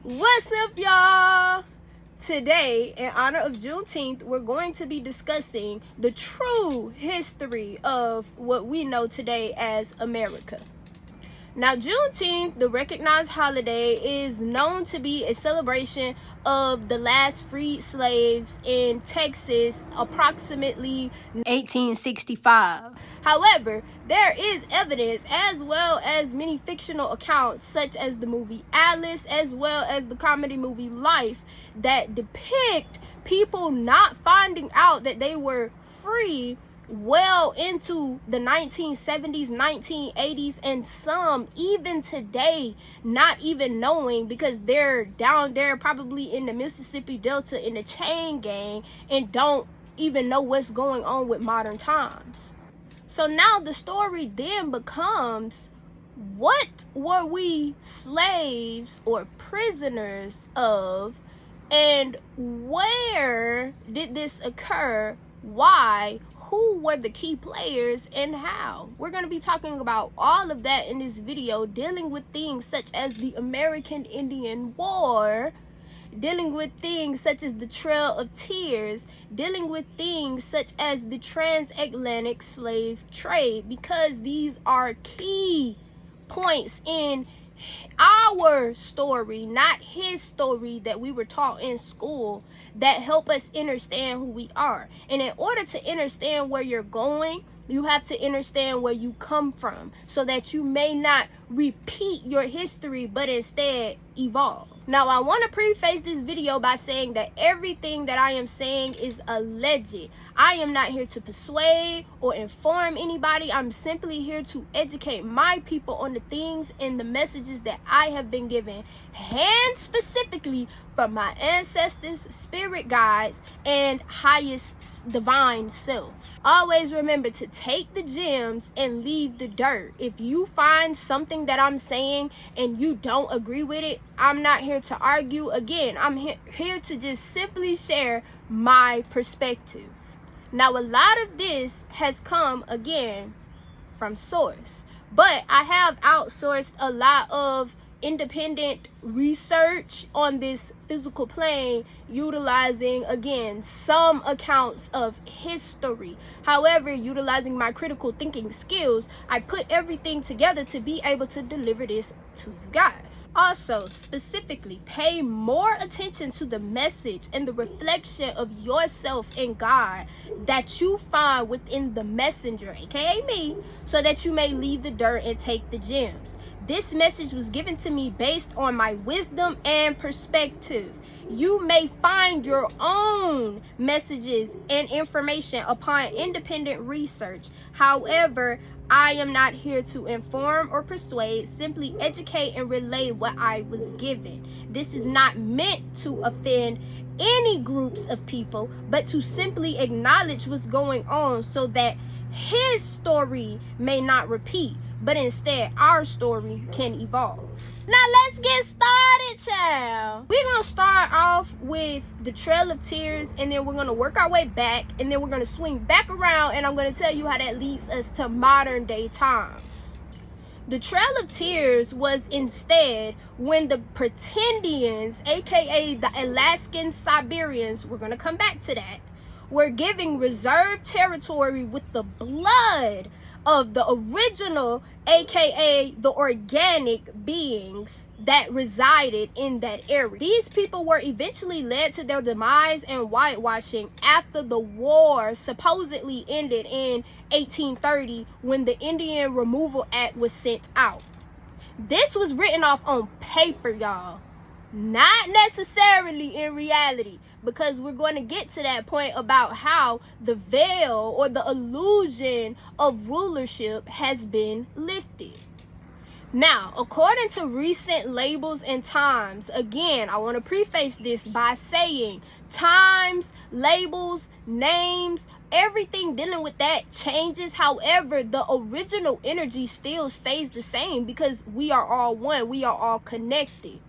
What's up, y'all? Today, in honor of Juneteenth, we're going to be discussing the true history of what we know today as America. Now, Juneteenth, the recognized holiday, is known to be a celebration of the last freed slaves in Texas, approximately 1865. However, there is evidence, as well as many fictional accounts, such as the movie Alice, as well as the comedy movie Life, that depict people not finding out that they were free well into the 1970s, 1980s, and some even today not even knowing, because they're down there probably in the Mississippi Delta in the chain gang and don't even know what's going on with modern times. So now the story then becomes, what were we slaves or prisoners of, and where did this occur? Why? Who were the key players, and how? We're going to be talking about all of that in this video, dealing with things such as the American Indian War, dealing with things such as the Trail of Tears, dealing with things such as the transatlantic slave trade, because these are key points in our story, not his story that we were taught in school, that help us understand who we are. And in order to understand where you're going, you have to understand where you come from, so that you may not repeat your history, but instead evolve. Now, I want to preface this video by saying that everything that I am saying is alleged. I am not here to persuade or inform anybody. I'm simply here to educate my people on the things and the messages that I have been given, and specifically from my ancestors, spirit guides, and highest divine self. Always remember to take the gems and leave the dirt. If you find something that I'm saying and you don't agree with it, I'm not here to argue. Again, I'm here to just simply share my perspective. Now, a lot of this has come, again, from source, but I have outsourced a lot of independent research on this physical plane, utilizing, again, some accounts of history. However, utilizing my critical thinking skills, I put everything together to be able to deliver this to you guys. Also, specifically, pay more attention to the message and the reflection of yourself in God that you find within the messenger, aka me, so that you may leave the dirt and take the gems. This message was given to me based on my wisdom and perspective. You may find your own messages and information upon independent research. However, I am not here to inform or persuade, simply educate and relay what I was given. This is not meant to offend any groups of people, but to simply acknowledge what's going on, so that his story may not repeat, but instead our story can evolve. Now let's get started, child. We're gonna start off with the Trail of Tears, and then we're gonna work our way back, and then we're gonna swing back around, and I'm gonna tell you how that leads us to modern day times. The Trail of Tears was instead when the Pretendians, aka the Alaskan Siberians, we're gonna come back to that, were giving reserved territory with the blood of the original, aka the organic beings that resided in that area. These people were eventually led to their demise and whitewashing after the war supposedly ended in 1830, when the Indian Removal Act was sent out. This was written off on paper, y'all, not necessarily in reality, because we're going to get to that point about how the veil or the illusion of rulership has been lifted. Now, according to recent labels and times, again, I want to preface this by saying times, labels, names, everything dealing with that changes. However, the original energy still stays the same, because we are all one. We are all connected.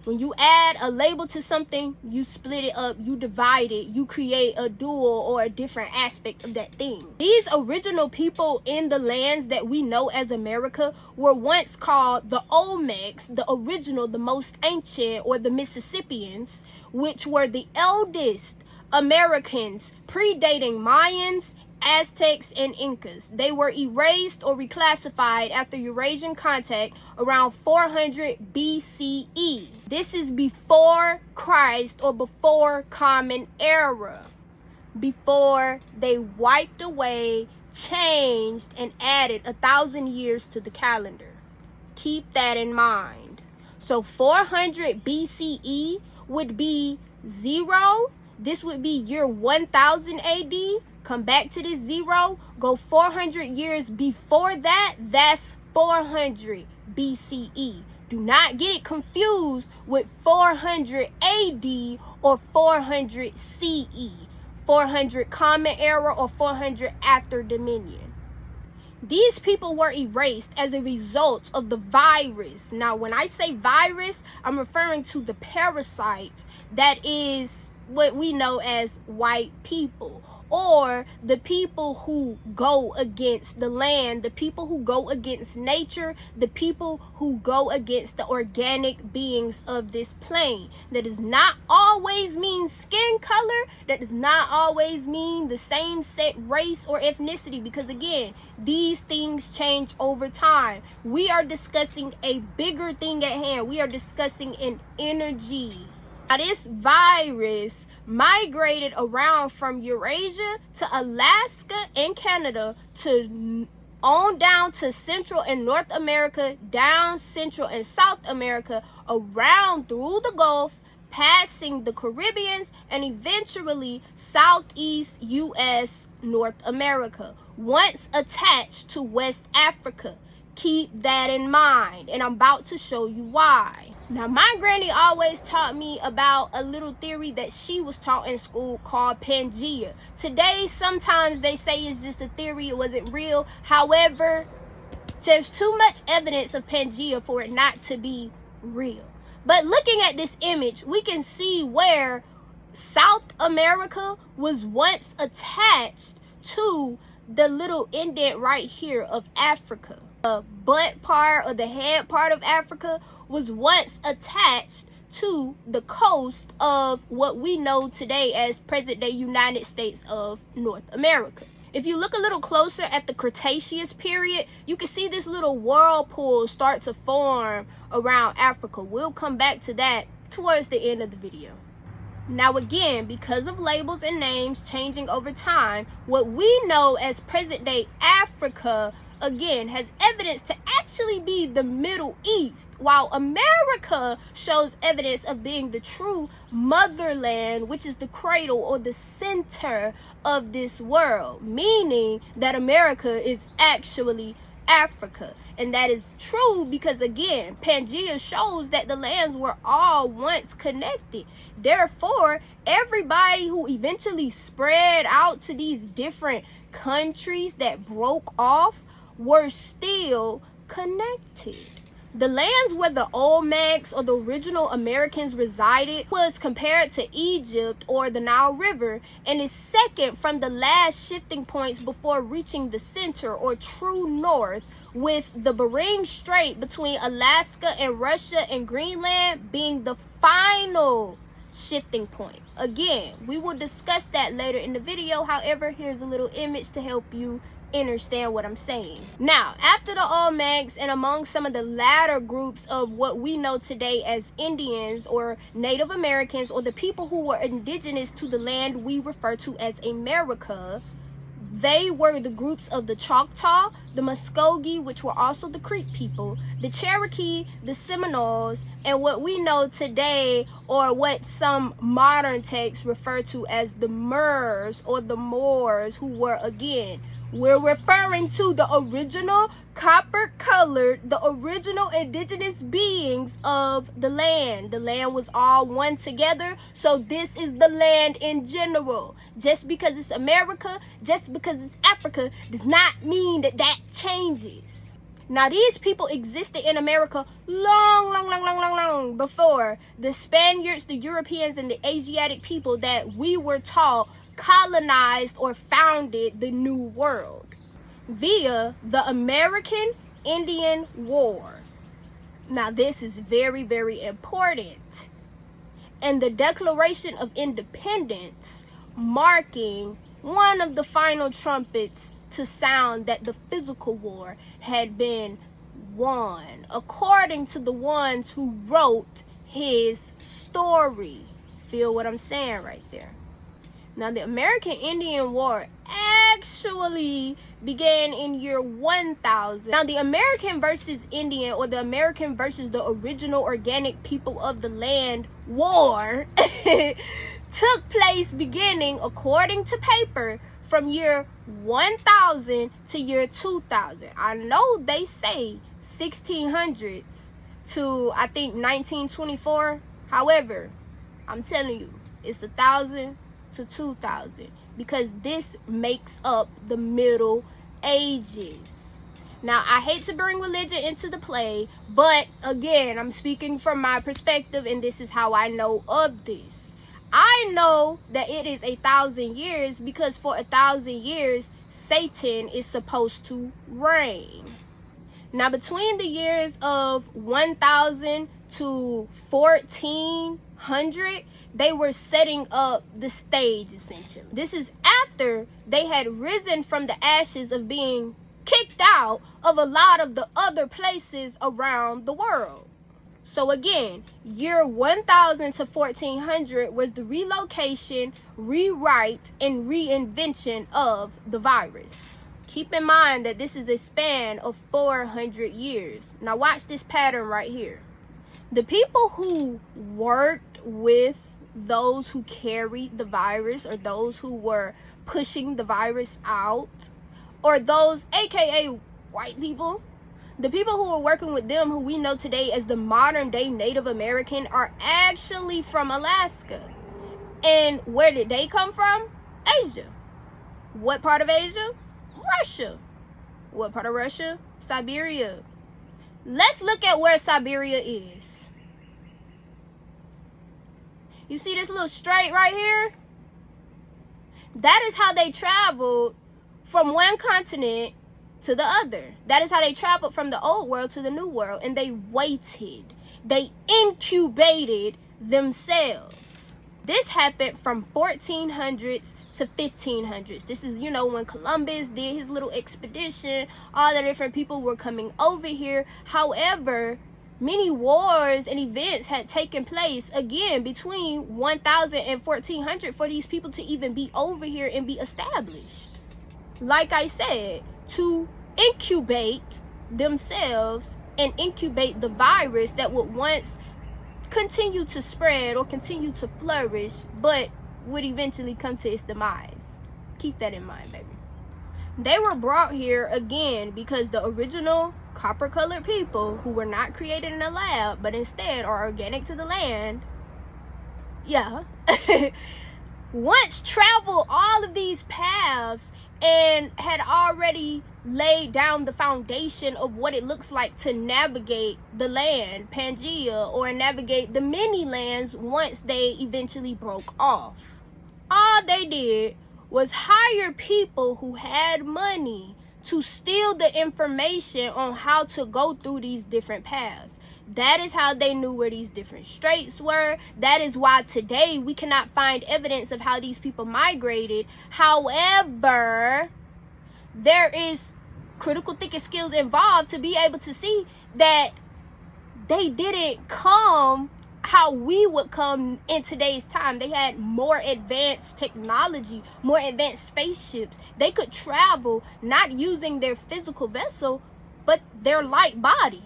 When you add a label to something, you split it up, you divide it, you create a dual or a different aspect of that thing. These original people in the lands that we know as America were once called the Olmecs, the original, the most ancient, or the Mississippians, which were the eldest Americans predating Mayans, Aztecs, and Incas. They were erased or reclassified after Eurasian contact around 400 BCE. This is before Christ, or before Common Era, before they wiped away, changed, and added 1,000 years to the calendar. Keep that in mind. So 400 BCE would be 0. This would be year 1000 AD. Come back to this 0, go 400 years before that, that's 400 BCE. Do not get it confused with 400 AD or 400 CE, 400 Common Era or 400 after Dominion. These people were erased as a result of the virus. Now, when I say virus, I'm referring to the parasite that is what we know as white people, or the people who go against the land, the people who go against nature, the people who go against the organic beings of this plane. That does not always mean skin color. That does not always mean the same set race or ethnicity, because again, these things change over time. We are discussing a bigger thing at hand. We are discussing an energy. Now, this virus migrated around from Eurasia to Alaska and Canada to on down to Central and North America, down Central and South America, around through the Gulf, passing the Caribbeans, and eventually Southeast U.S. North America, once attached to West Africa. Keep that in mind, and I'm about to show you why. Now, my granny always taught me about a little theory that she was taught in school called Pangea. Today, sometimes they say it's just a theory, it wasn't real. However, there's too much evidence of Pangea for it not to be real. But looking at this image, we can see where South America was once attached to the little indent right here of Africa. The butt part or the head part of Africa was once attached to the coast of what we know today as present-day United States of North America. If you look a little closer at the Cretaceous period, you can see this little whirlpool start to form around Africa. We'll come back to that towards the end of the video. Now again, because of labels and names changing over time, what we know as present-day Africa again has evidence to actually be the Middle East, while America shows evidence of being the true motherland, which is the cradle or the center of this world, meaning that America is actually Africa. And that is true because again, Pangea shows that the lands were all once connected. Therefore, everybody who eventually spread out to these different countries that broke off were still connected. The lands where the Olmecs or the original Americans resided was compared to Egypt or the Nile River, and is second from the last shifting points before reaching the center or true north, with the Bering Strait between Alaska and Russia and Greenland being the final shifting point. Again, we will discuss that later in the video. However, here's a little image to help you understand what I'm saying. Now, after the Olmecs and among some of the latter groups of what we know today as Indians or Native Americans, or the people who were indigenous to the land we refer to as America, they were the groups of the Choctaw, the Muskogee, which were also the Creek people, the Cherokee, the Seminoles, and what we know today, or what some modern texts refer to as the Moors or the Moors, who were, again, we're referring to the original copper-colored, the original indigenous beings of the land. The land was all one together, so this is the land in general. Just because it's America, just because it's Africa, does not mean that that changes. Now, these people existed in America long before the Spaniards, the Europeans, and the Asiatic people that we were taught colonized or founded the New World via the American Indian War. Now, this is very, very important. And the Declaration of Independence marking one of the final trumpets to sound that the physical war had been won, according to the ones who wrote his story. Feel what I'm saying right there? Now, the American Indian War actually began in year 1000. Now, the American versus Indian, or the American versus the original organic people of the land war took place beginning, according to paper, from year 1000 to year 2000. I know they say 1600s to, I think, 1924. However, I'm telling you, it's 1000 to 2000, because this makes up the Middle Ages. Now, I hate to bring religion into the play, but again, I'm speaking from my perspective, and this is how I know of this. I know that it is 1,000 years because for 1,000 years, Satan is supposed to reign. Now, between the years of 1000 to 1400, they were setting up the stage, essentially. This is after they had risen from the ashes of being kicked out of a lot of the other places around the world. So again, year 1000 to 1400 was the relocation, rewrite, and reinvention of the virus. Keep in mind that this is a span of 400 years. Now watch this pattern right here. The people who worked with those who carried the virus, or those who were pushing the virus out, or those aka white people, the people who were working with them, who we know today as the modern day Native American, are actually from Alaska. And where did they come from? Asia. What part of Asia? Russia. What part of Russia? Siberia. Let's look at where Siberia is. You see this little strait right here? That is how they traveled from one continent to the other. That is how they traveled from the old world to the new world. And they waited. They incubated themselves. This happened from 1400s to 1500s. This is, when Columbus did his little expedition, all the different people were coming over here. However, many wars and events had taken place, again, between 1000 and 1400 for these people to even be over here and be established. Like I said, to incubate themselves and incubate the virus that would once continue to spread or continue to flourish, but would eventually come to its demise. Keep that in mind, baby. They were brought here again because the original copper-colored people, who were not created in a lab but instead are organic to the land, once traveled all of these paths and had already laid down the foundation of what it looks like to navigate the land, Pangea, or navigate the many lands once they eventually broke off. All they did was hire people who had money to steal the information on how to go through these different paths. That is how they knew where these different straits were. That is why today we cannot find evidence of how these people migrated. However, there is critical thinking skills involved to be able to see that they didn't come how we would come in today's time. They had more advanced technology, more advanced spaceships. They could travel not using their physical vessel, but their light body.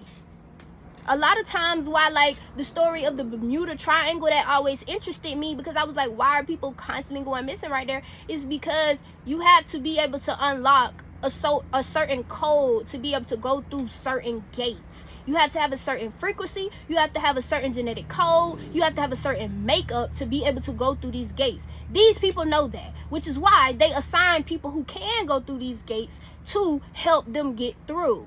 A lot of times why, like, the story of the Bermuda Triangle, that always interested me, because I was like, why are people constantly going missing right there, is because you have to be able to unlock a certain code to be able to go through certain gates. You have to have a certain frequency. You have to have a certain genetic code. You have to have a certain makeup to be able to go through these gates. These people know that, which is why they assign people who can go through these gates to help them get through.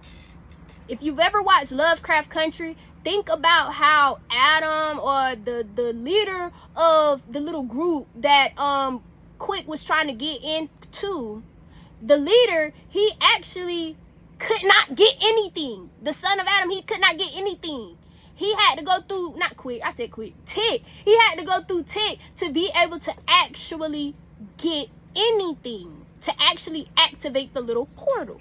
If you've ever watched Lovecraft Country, think about how Adam, or the leader of the little group that Quick was trying to get into, the leader, he actually could not get anything. The son of Adam, he could not get anything. He had to go through, not Quick, I said Quick, Tick. He had to go through Tick to be able to actually get anything, to actually activate the little portal.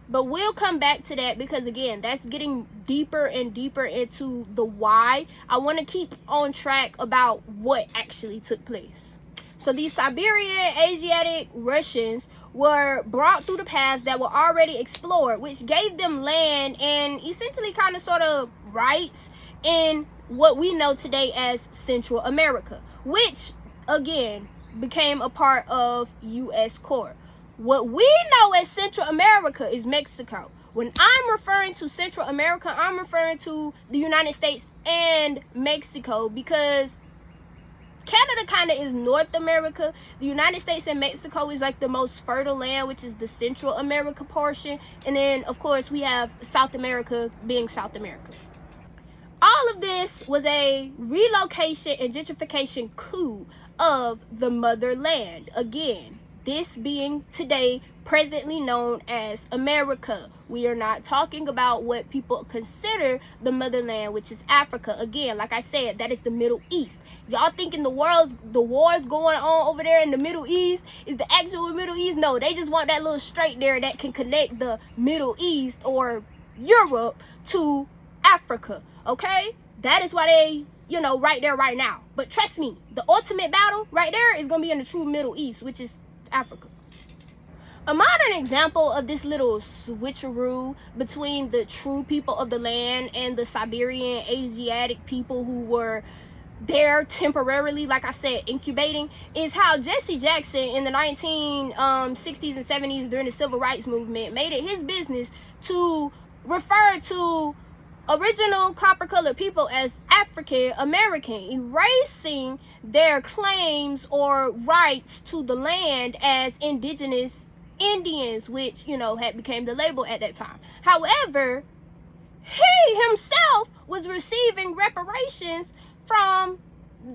But we'll come back to that, because again, that's getting deeper and deeper into the why. I want to keep on track about what actually took place. So these Siberian, Asiatic Russians were brought through the paths that were already explored, which gave them land and essentially kind of sort of rights in what we know today as Central America, which again became a part of U.S. core. What we know as Central America is Mexico. When I'm referring to Central America, I'm referring to the United States and Mexico, because Canada kind of is North America. The United States and Mexico is like the most fertile land, which is the Central America portion. And then, of course, we have South America being South America. All of this was a relocation and gentrification coup of the motherland. Again, this being today presently known as America. We are not talking about what people consider the motherland, which is Africa. Again, like I said, that is the Middle East. Y'all thinking the wars going on over there in the Middle East is the actual Middle East? No, they just want that little strait there that can connect the Middle East or Europe to Africa, okay? That is why they, right there, right now. But trust me, the ultimate battle right there is going to be in the true Middle East, which is Africa. A modern example of this little switcheroo between the true people of the land and the Siberian Asiatic people who were there temporarily, like I said, incubating, is how Jesse Jackson in the 1960s and 70s during the Civil Rights Movement made it his business to refer to original copper-colored people as African American, erasing their claims or rights to the land as indigenous Indians, which, had become the label at that time. However, he himself was receiving reparations from,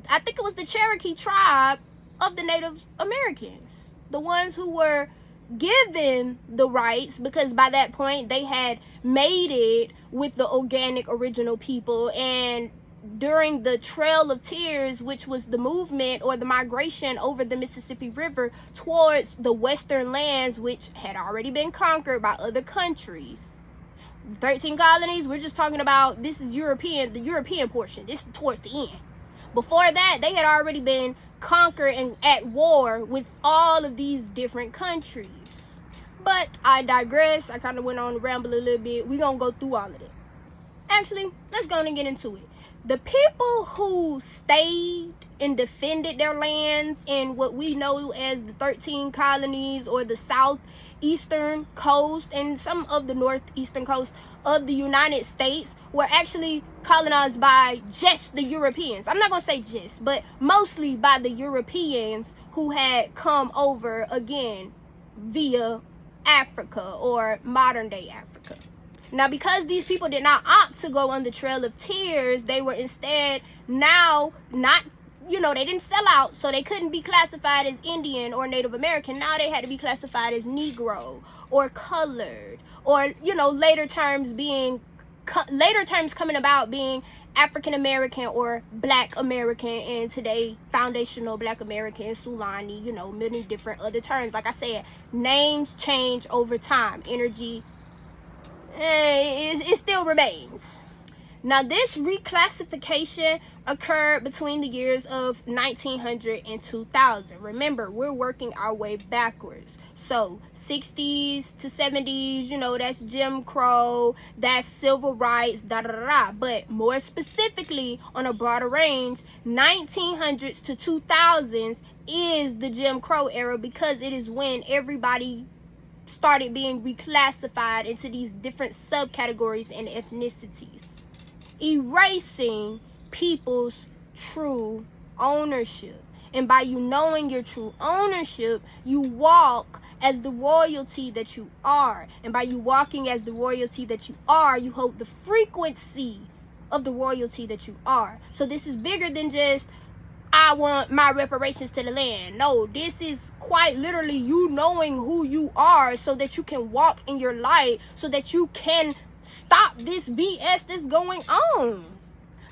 I think it was the Cherokee tribe of the Native Americans, the ones who were given the rights, because by that point they had made it with the organic original people. And during the Trail of Tears, which was the movement or the migration over the Mississippi River towards the western lands, which had already been conquered by other countries, 13 colonies, we're just talking about, this is the European portion. This is towards the end. Before that, they had already been conquered and at war with all of these different countries. But I digress. I kind of went on to ramble a little bit. We're going to go through all of it. Actually, let's go and get into it. The people who stayed and defended their lands in what we know as the 13 colonies, or the southeastern coast and some of the northeastern coast of the United States, were actually colonized by just the Europeans. I'm not going to say just, but mostly by the Europeans who had come over, again, via Africa or modern day Africa. Now, because these people did not opt to go on the Trail of Tears, they were instead now not, they didn't sell out, so they couldn't be classified as Indian or Native American. Now they had to be classified as Negro or colored, or, later terms coming about being African American or Black American, and today foundational Black American, Sulani, many different other terms. Like I said, names change over time. Energy, it still remains. Now, this reclassification occurred between the years of 1900 and 2000. Remember, we're working our way backwards. So 60s to 70s, that's Jim Crow, that's civil rights, But more specifically, on a broader range, 1900s to 2000s is the Jim Crow era, because it is when everybody started being reclassified into these different subcategories and ethnicities, erasing people's true ownership. And by you knowing your true ownership, you walk as the royalty that you are. And by you walking as the royalty that you are, you hold the frequency of the royalty that you are. So this is bigger than just, I want my reparations to the land. No, this is quite literally you knowing who you are so that you can walk in your light, so that you can stop this BS that's going on.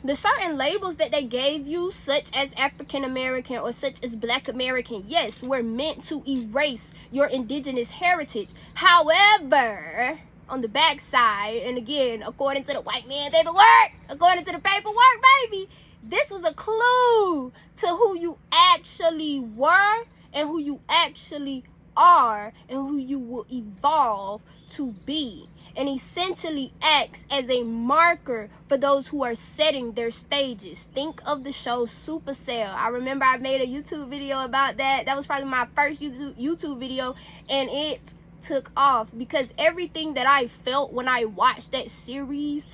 The certain labels that they gave you, such as African American or such as Black American, yes, were meant to erase your indigenous heritage. However, on the backside, and again, according to the white man paperwork, according to the paperwork, baby, this was a clue to who you actually were and who you actually are and who you will evolve to be, and essentially acts as a marker for those who are setting their stages. Think of the show Supercell. I remember I made a YouTube video about that. That was probably my first YouTube video, and it took off because everything that I felt when I watched that series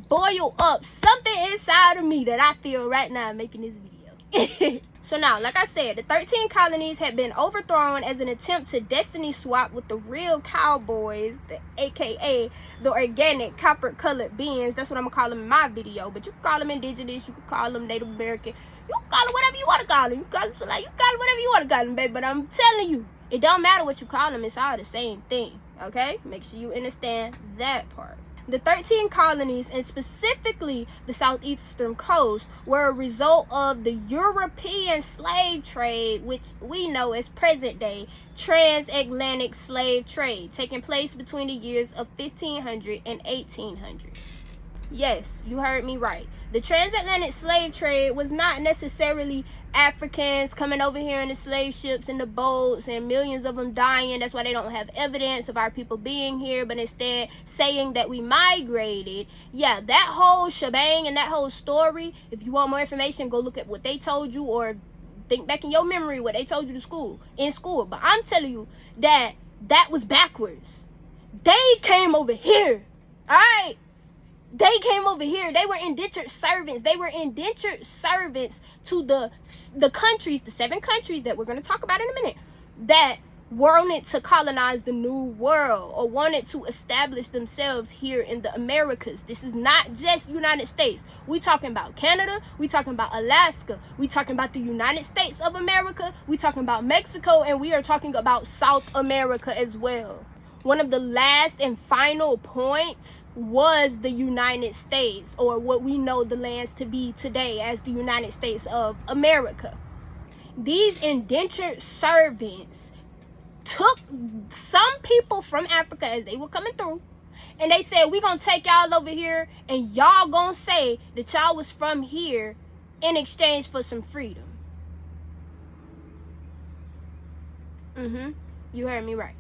boil up something inside of me that I feel right now making this video. So now, like I said, the 13 colonies had been overthrown as an attempt to destiny swap with the real cowboys, aka the organic copper colored beings. That's what I'm gonna call them in my video, but you can call them indigenous, you can call them Native American, you can call them whatever you want to call them. You can call them so like, you can call them whatever you want to call them, baby. But I'm telling you, it don't matter what you call them, it's all the same thing. Okay, make sure you understand that part. The 13 colonies, and specifically the southeastern coast, were a result of the European slave trade, which we know as present-day transatlantic slave trade, taking place between the years of 1500 and 1800. Yes, you heard me right. The transatlantic slave trade was not necessarily Africans coming over here in the slave ships and the boats and millions of them dying. That's why they don't have evidence of our people being here, but instead saying that we migrated. Yeah, that whole shebang and that whole story, if you want more information, go look at what they told you or think back in your memory what they told you in school. But I'm telling you that was backwards. They came over here, all right? They came over here. They were indentured servants. They were indentured servants to the countries, the 7 countries that we're going to talk about in a minute, that wanted to colonize the new world or wanted to establish themselves here in the Americas. This is not just United States. We talking about Canada. We talking about Alaska. We talking about the United States of America. We talking about Mexico, and we are talking about South America as well. One of the last and final points was the United States, or what we know the lands to be today as the United States of America. These indentured servants took some people from Africa as they were coming through, and they said, we're going to take y'all over here, and y'all going to say that y'all was from here in exchange for some freedom. You heard me right.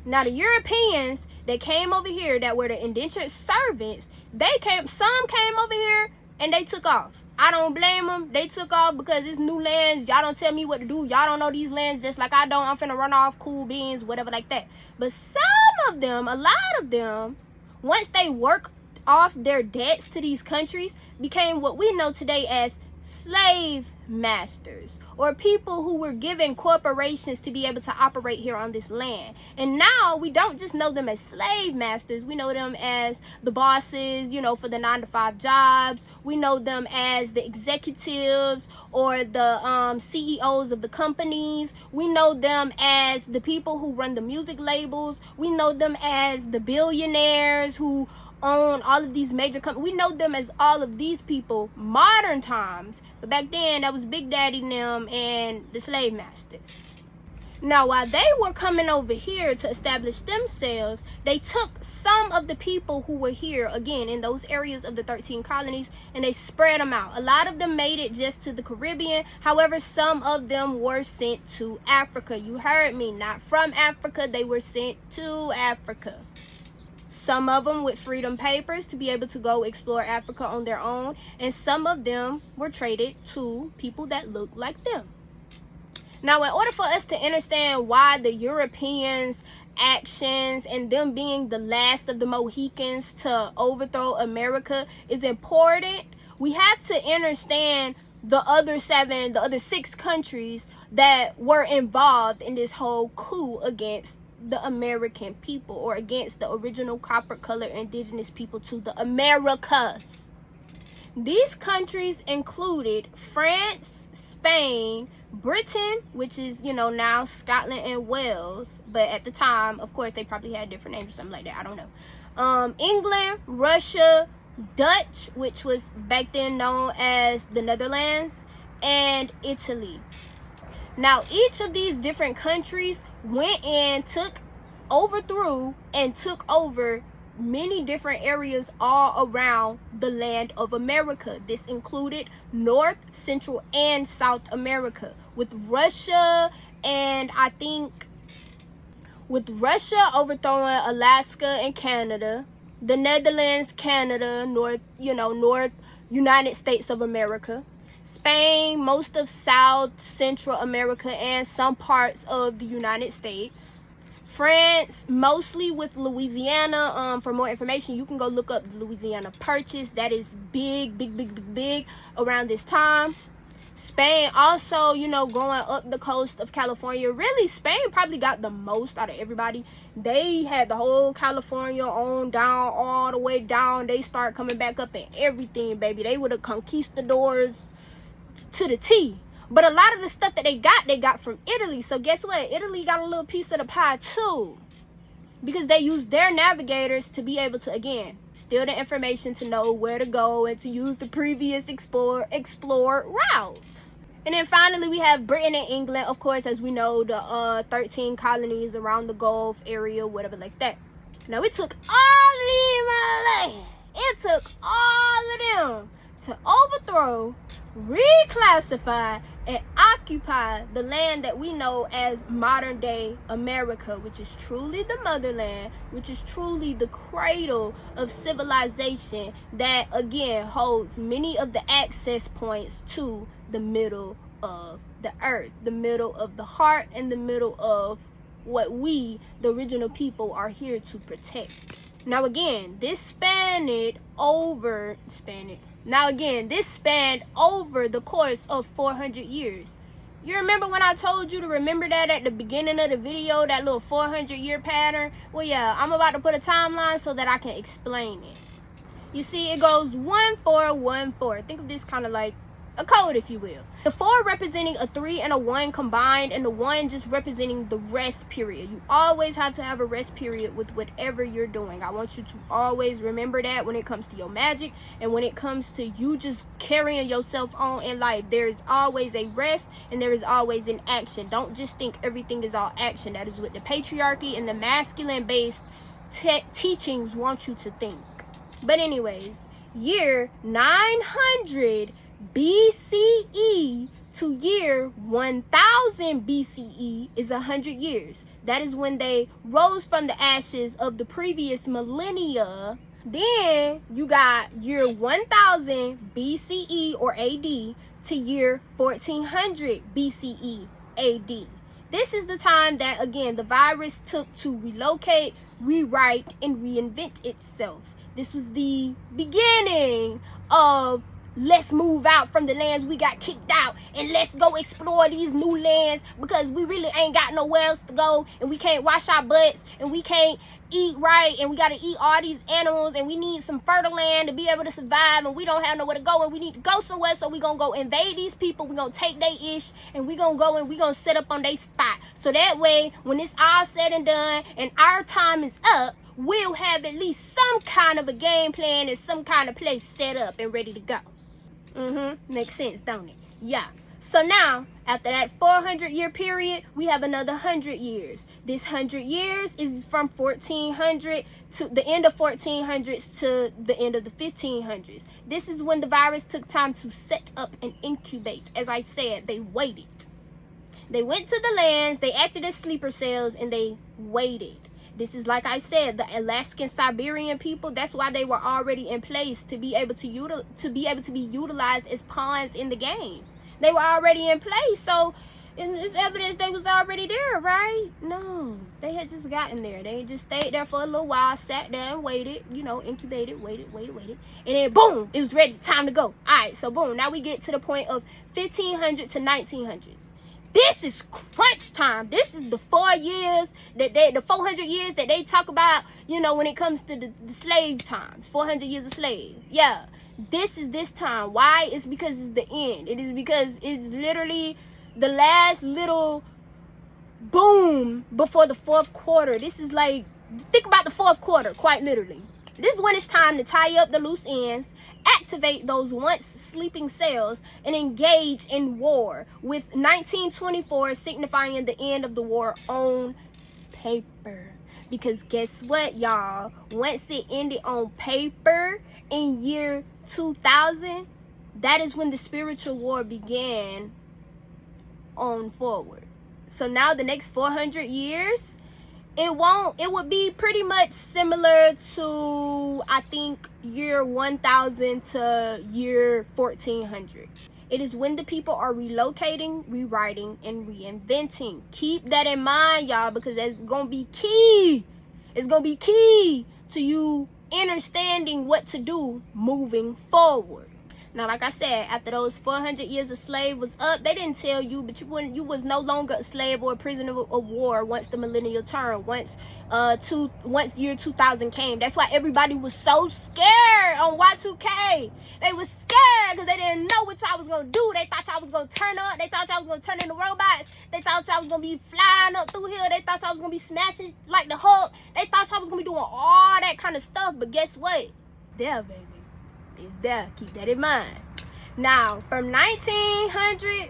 Now, the Europeans that came over here that were the indentured servants, some came over here and they took off. I don't blame them. They took off because it's new lands. Y'all don't tell me what to do. Y'all don't know these lands just like I don't. I'm finna run off, cool beans, whatever like that. But some of them, a lot of them, once they work off their debts to these countries, became what we know today as slave masters, or people who were given corporations to be able to operate here on this land. And now we don't just know them as slave masters, we know them as the bosses, for the 9-to-5 jobs. We know them as the executives or the CEOs of the companies. We know them as the people who run the music labels. We know them as the billionaires who own all of these major companies. We know them as all of these people modern times, but back then that was Big Daddy and them and the slave masters. Now, while they were coming over here to establish themselves, they took some of the people who were here, again, in those areas of the 13 colonies, and they spread them out. A lot of them made it just to the Caribbean. However, some of them were sent to Africa. You heard me, not from Africa. They were sent to Africa. Some of them with freedom papers to be able to go explore Africa on their own, and some of them were traded to people that looked like them. Now, in order for us to understand why the Europeans' actions and them being the last of the Mohicans to overthrow America is important, we have to understand the other 6 countries that were involved in this whole coup against the American people, or against the original copper-colored indigenous people to the Americas. These countries included France, Spain, Britain, which is, now Scotland and Wales, but at the time, of course, they probably had different names or something like that. I don't know. England, Russia, Dutch, which was back then known as the Netherlands, and Italy. Now, each of these different countries went and overthrew and took over many different areas all around the land of America. This included North, Central, and South America, with Russia overthrowing Alaska and Canada, the Netherlands, Canada, North United States of America, Spain, most of South Central America, and some parts of the United States. France, mostly with Louisiana. For more information, you can go look up the Louisiana Purchase. That is big around this time. Spain also, going up the coast of California. Really, Spain probably got the most out of everybody. They had the whole California on down, all the way down. They start coming back up and everything, baby. They were the conquistadors to the T. But a lot of the stuff that they got from Italy. So guess what? Italy got a little piece of the pie too, because they used their navigators to be able to, again, steal the information to know where to go and to use the previous explored routes. And then finally, we have Britain and England, of course, as we know, the 13 colonies around the Gulf area, whatever like that. Now, it took all of them. It took all of them to overthrow, reclassify, and occupy the land that we know as modern day America, which is truly the motherland, which is truly the cradle of civilization that, again, holds many of the access points to the middle of the earth, the middle of the heart, and the middle of what we, the original people, are here to protect. Now again, this spanned over the course of 400 years. You remember when I told you to remember that at the beginning of the video, that little 400-year pattern? Well, yeah, I'm about to put a timeline so that I can explain it. You see, it goes 1 4 1 4. Think of this kind of like a code, if you will. The 4 representing a 3 and a 1 combined, and the 1 just representing the rest period. You always have to have a rest period with whatever you're doing. I want you to always remember that when it comes to your magic and when it comes to you just carrying yourself on in life. There is always a rest and there is always an action. Don't just think everything is all action. That is what the patriarchy and the masculine based teachings want you to think. But anyways, year 900 BCE to year 1000 BCE is 100 years. That is when they rose from the ashes of the previous millennia. Then you got year 1000 BCE or AD to year 1400 BCE AD. This is the time that, again, the virus took to relocate, rewrite, and reinvent itself. This was the beginning of let's move out from the lands we got kicked out and let's go explore these new lands, because we really ain't got nowhere else to go, and we can't wash our butts, and we can't eat right, and we got to eat all these animals, and we need some fertile land to be able to survive, and we don't have nowhere to go, and we need to go somewhere, so we gonna go invade these people. We gonna take their ish, and we gonna go and we gonna set up on their spot, so that way when it's all said and done and our time is up, we'll have at least some kind of a game plan and some kind of place set up and ready to go. Makes sense, don't it? Yeah. So now, after that 400-year period, we have another 100 years. This 100 years is from 1400 to the end of 1400s to the end of the 1500s. This is when the virus took time to set up and incubate. As I said, they waited. They went to the lands, they acted as sleeper cells, and they waited. This is, like I said, the Alaskan Siberian people. That's why they were already in place to be able to be utilized as pawns in the game. They were already in place, so it's evidence they was already there, right? No, they had just gotten there. They just stayed there for a little while, sat there and waited, incubated, waited, and then boom, it was ready, time to go. All right, so boom, now we get to the point of 1500 to 1900s. This is crunch time. This is the 4 years the 400 years that they talk about, when it comes to the slave times, 400 years of slave. Yeah, this is this time. Why? It's because it's the end. It is because it's literally the last little boom before the fourth quarter. This is like, think about the fourth quarter, quite literally. This is when it's time to tie up the loose ends, activate those once sleeping cells, and engage in war, with 1924 signifying the end of the war on paper. Because guess what, y'all? Once it ended on paper in year 2000, that is when the spiritual war began on forward. So now the next 400 years, it would be pretty much similar to, I think, year 1000 to year 1400. It is when the people are relocating, rewriting, and reinventing. Keep that in mind, y'all, because that's going to be key. It's going to be key to you understanding what to do moving forward. Now, like I said, after those 400 years of slave was up, they didn't tell you, but you was no longer a slave or a prisoner of war once the millennial turned, once year 2000 came. That's why everybody was so scared on Y2K. They was scared because they didn't know what y'all was going to do. They thought y'all was going to turn up. They thought y'all was going to turn into robots. They thought y'all was going to be flying up through here. They thought y'all was going to be smashing like the Hulk. They thought y'all was going to be doing all that kind of stuff. But guess what? There, baby. Is there. Keep that in mind. Now, from 1900s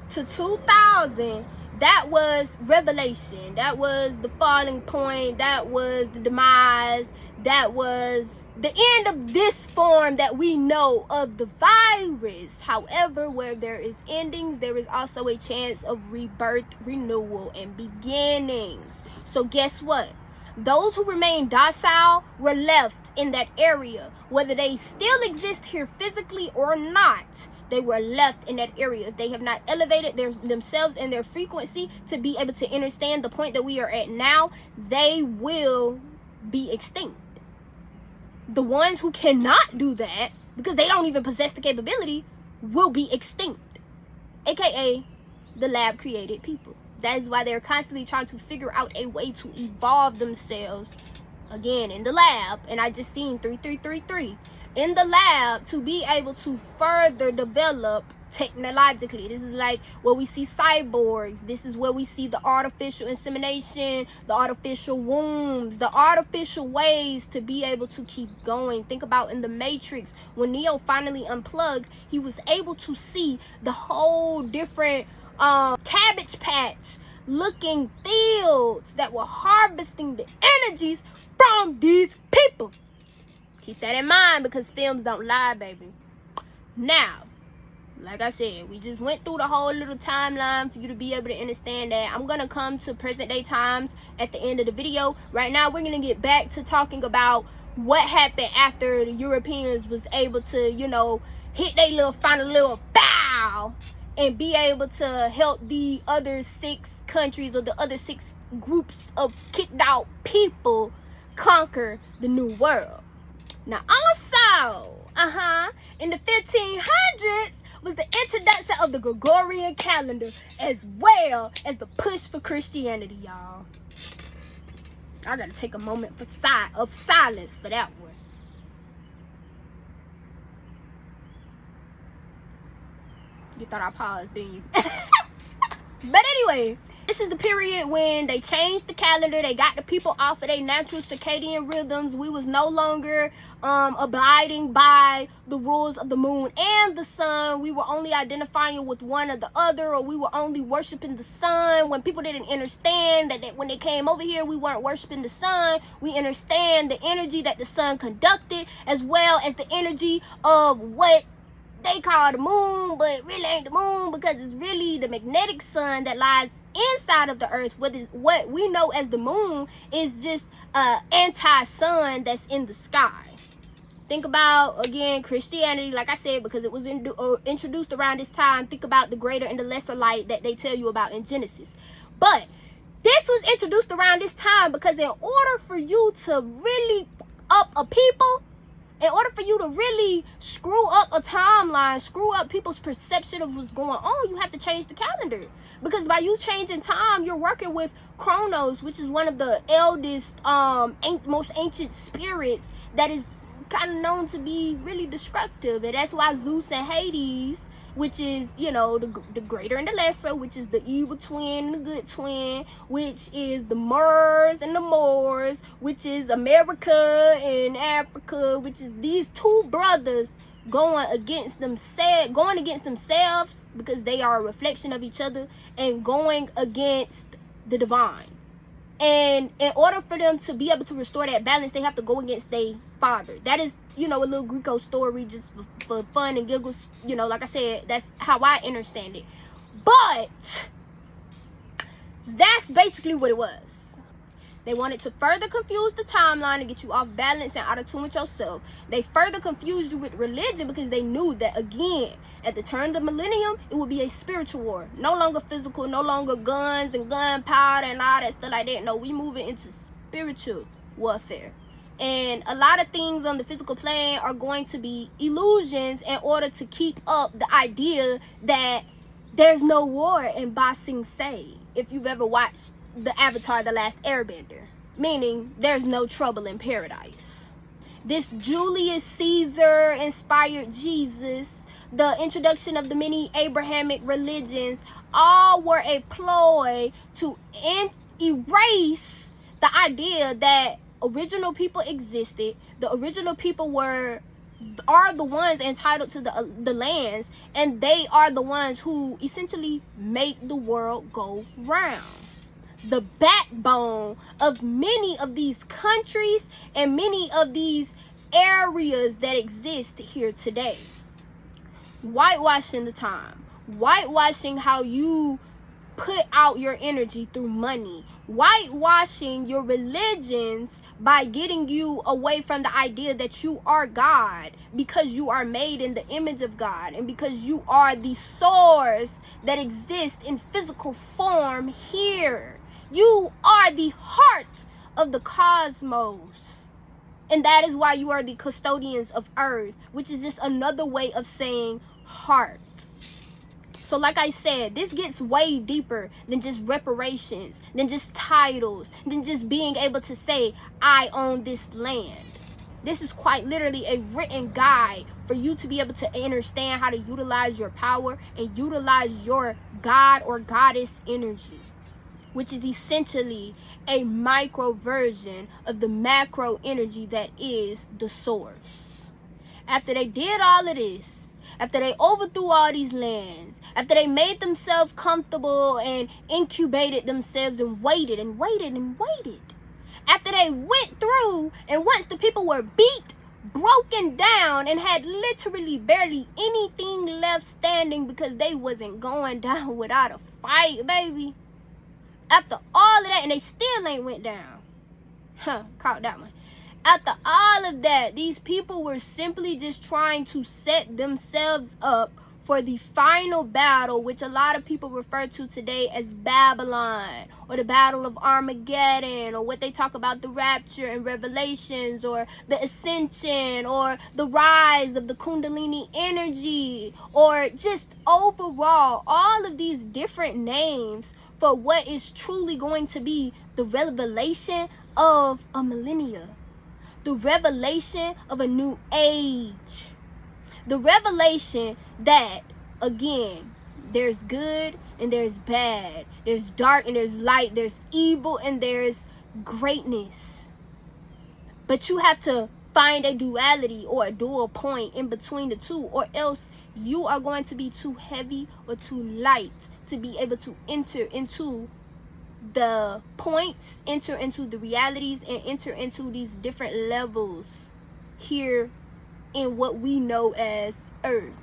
to 2000, that was revelation. That was the falling point. That was the demise. That was the end of this form that we know of the virus. However, where there is endings, there is also a chance of rebirth, renewal, and beginnings. So guess what? Those who remained docile were left in that area. Whether they still exist here physically or not, they were left in that area. If they have not elevated themselves and their frequency to be able to understand the point that we are at now, they will be extinct. The ones who cannot do that, because they don't even possess the capability, will be extinct. AKA the lab created people. That is why they're constantly trying to figure out a way to evolve themselves again in the lab. And I just seen 3333 in the lab to be able to further develop technologically. This is like where we see cyborgs. This is where we see the artificial insemination, the artificial wombs, the artificial ways to be able to keep going. Think about in the Matrix, when Neo finally unplugged, he was able to see the whole different cabbage patch looking fields that were harvesting the energies from these people. Keep that in mind, because films don't lie, baby. Now, like I said, we just went through the whole little timeline for you to be able to understand that. I'm gonna come to present day times at the end of the video. Right now, we're gonna get back to talking about what happened after the Europeans was able to, hit their little final little bow and be able to help the other 6 countries or the other 6 groups of kicked out people conquer the new world. Now also, in the 1500s was the introduction of the Gregorian calendar, as well as the push for Christianity, y'all. I gotta take a moment of silence for that one. You thought I paused, didn't you? But anyway, this is the period when they changed the calendar. They got the people off of their natural circadian rhythms. We was no longer abiding by the rules of the moon and the sun. We were only identifying with one or the other, or we were only worshiping the sun. When people didn't understand that when they came over here, we weren't worshiping the sun. We understand the energy that the sun conducted, as well as the energy of what they call the moon, but it really ain't the moon, because it's really the magnetic sun that lies inside of the earth. What we know as the moon is just anti-sun that's in the sky. Think about, again, Christianity, like I said, because it was introduced around this time. Think about the greater and the lesser light that they tell you about in Genesis. But this was introduced around this time because in order for you to really up a people, In order for you to really screw up a timeline, screw up people's perception of what's going on, you have to change the calendar. Because by you changing time, you're working with Chronos, which is one of the eldest, most ancient spirits that is kind of known to be really destructive. And that's why Zeus and Hades, which is, you know, the greater and the lesser, which is the evil twin and the good twin, which is the Moors and the Moors, which is America and Africa, which is these two brothers going against themselves because they are a reflection of each other, and going against the divine. And in order for them to be able to restore that balance, they have to go against their father. That is, you know, a little Greco story just for fun and giggles. You know, like I said, that's how I understand it. But that's basically what it was. They wanted to further confuse the timeline and get you off balance and out of tune with yourself. They further confused you with religion because they knew that, again, at the turn of the millennium, it would be a spiritual war. No longer physical, no longer guns and gunpowder and all that stuff like that. No, we moving into spiritual warfare. And a lot of things on the physical plane are going to be illusions in order to keep up the idea that there's no war in Ba Sing Se. If you've ever watched the Avatar, The Last Airbender, meaning there's no trouble in paradise. This Julius Caesar inspired Jesus, the introduction of the many Abrahamic religions, all were a ploy to erase the idea that original people existed. The original people are the ones entitled to the lands, and they are the ones who essentially make the world go round. The backbone of many of these countries and many of these areas that exist here today. Whitewashing the time, whitewashing how you put out your energy through money, whitewashing your religions by getting you away from the idea that you are God, because you are made in the image of God, and because you are the source that exists in physical form here. You are the heart of the cosmos. And that is why you are the custodians of earth, which is just another way of saying heart. So like I said, this gets way deeper than just reparations, than just titles, than just being able to say, I own this land. This is quite literally a written guide for you to be able to understand how to utilize your power and utilize your God or goddess energy, which is essentially a micro version of the macro energy that is the source. After they did all of this, after they overthrew all these lands, after they made themselves comfortable and incubated themselves and waited and waited and waited, after they went through, and once the people were beat, broken down, and had literally barely anything left standing because they wasn't going down without a fight, baby. After all of that, and they still ain't went down. Caught that one. After all of that, these people were simply just trying to set themselves up for the final battle, which a lot of people refer to today as Babylon, or the Battle of Armageddon, or what they talk about, the rapture and Revelations, or the ascension, or the rise of the Kundalini energy, or just overall, all of these different names for what is truly going to be the revelation of a millennia, the revelation of a new age, the revelation that, again, there's good and there's bad, there's dark and there's light, there's evil and there's greatness. But you have to find a duality or a dual point in between the two, or else you are going to be too heavy or too light to be able to enter into the points, enter into the realities, and enter into these different levels here in what we know as Earth.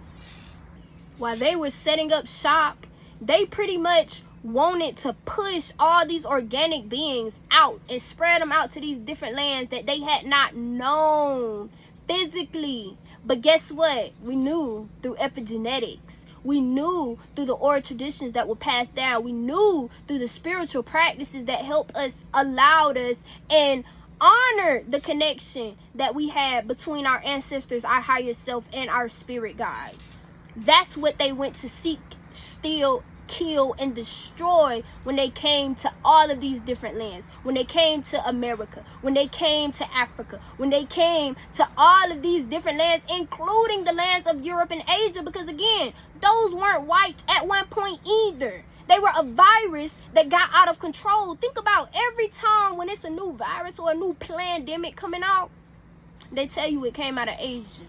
While they were setting up shop, they pretty much wanted to push all these organic beings out and spread them out to these different lands that they had not known physically. But guess what? We knew through epigenetics. We knew through the oral traditions that were passed down. We knew through the spiritual practices that helped us, allowed us, and honor the connection that we had between our ancestors, our higher self, and our spirit guides. That's what they went to seek, steal, kill, and destroy when they came to all of these different lands, when they came to America, when they came to Africa, when they came to all of these different lands, including the lands of Europe and Asia, because again, those weren't white at one point either. They were a virus that got out of control. Think about every time when it's a new virus or a new pandemic coming out, they tell you it came out of Asia.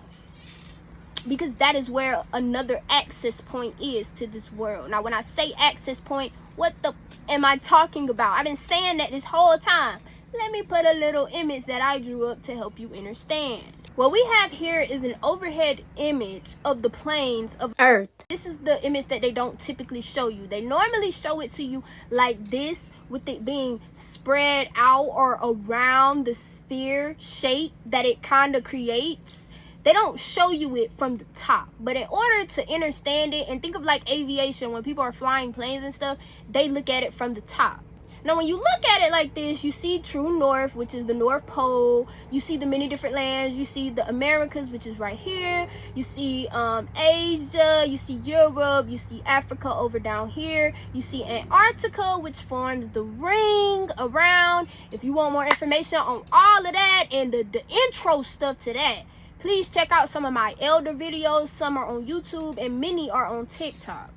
Because that is where another access point is to this world. Now, when I say access point, what the am I talking about? I've been saying that this whole time. Let me put a little image that I drew up to help you understand. What we have here is an overhead image of the plains of Earth. This is the image that they don't typically show you. They normally show it to you like this, with it being spread out or around the sphere shape that it kind of creates. They don't show you it from the top. But in order to understand it, and think of like aviation, when people are flying planes and stuff, they look at it from the top. Now, when you look at it like this, you see true north, which is the North Pole. You see the many different lands. You see the Americas, which is right here. You see Asia. You see Europe. You see Africa over down here. You see Antarctica, which forms the ring around. If you want more information on all of that and the intro stuff to that, please check out some of my elder videos. Some are on YouTube and many are on TikTok.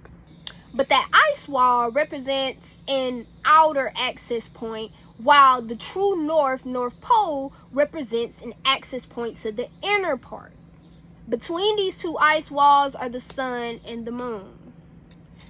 But that ice wall represents an outer access point, while the true North Pole, represents an access point to the inner part. Between these two ice walls are the sun and the moon.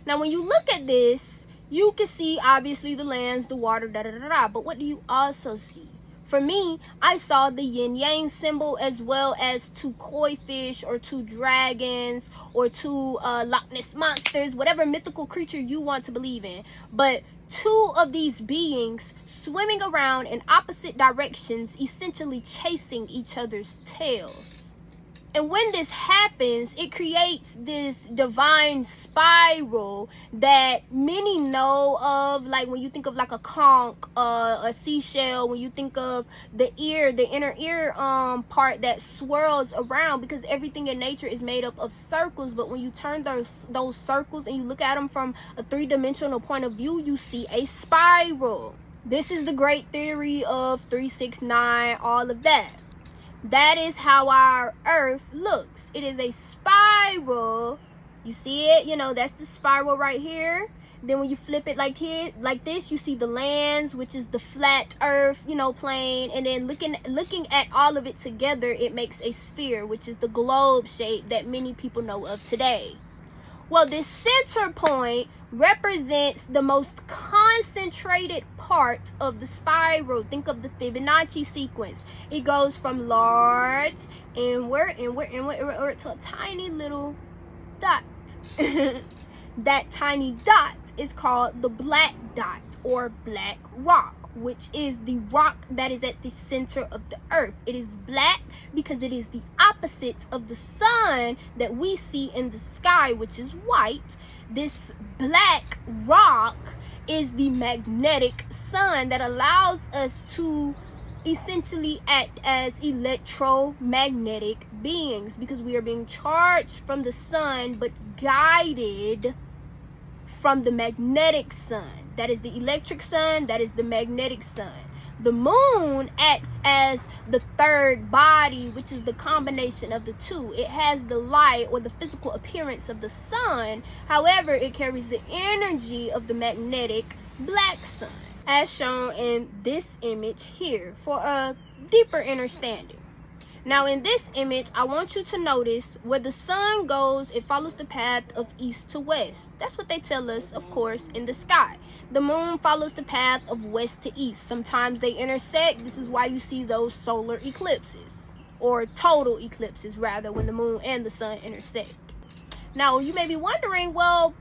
Now, when you look at this, you can see obviously the lands, the water, but what do you also see? For me, I saw the yin-yang symbol, as well as two koi fish or two dragons or two Loch Ness monsters, whatever mythical creature you want to believe in. But two of these beings swimming around in opposite directions, essentially chasing each other's tails. And when this happens, it creates this divine spiral that many know of, like when you think of like a conch, a seashell, when you think of the ear, the inner ear part that swirls around, because everything in nature is made up of circles. But when you turn those circles and you look at them from a three-dimensional point of view, you see a spiral. This is the great theory of 369, all of that. That is how our earth looks. It is a spiral. You see it? You know, that's the spiral right here. Then when you flip it like this, you see the lands, which is the flat earth, you know, plane. And then looking at all of it together, it makes a sphere, which is the globe shape that many people know of today. Well, this center point represents the most concentrated part of the spiral. Think of the Fibonacci sequence. It goes from large, inward to a tiny little dot. That tiny dot is called the black dot or black rock, which is the rock that is at the center of the earth. It is black because it is the opposite of the sun that we see in the sky, which is white. This black rock is the magnetic sun that allows us to essentially act as electromagnetic beings, because we are being charged from the sun but guided from the magnetic sun. That is the electric sun, that is the magnetic sun. The moon acts as the third body, which is the combination of the two. It has the light or the physical appearance of the sun. However, it carries the energy of the magnetic black sun, as shown in this image here for a deeper understanding. Now, in this image, I want you to notice where the sun goes, it follows the path of east to west. That's what they tell us, of course, in the sky. The moon follows the path of west to east. Sometimes they intersect. This is why you see those solar eclipses, or total eclipses rather, when the moon and the sun intersect. Now, you may be wondering, well,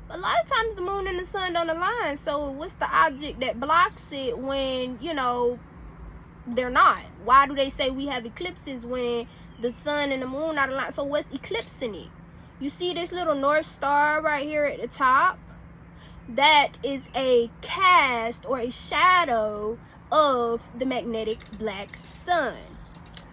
a lot of times the moon and the sun don't align, so what's the object that blocks it when, you know, they're not? Why do they say we have eclipses when the sun and the moon are aligned? So what's eclipsing it? You see this little North Star right here at the top? That is a cast or a shadow of the magnetic black sun.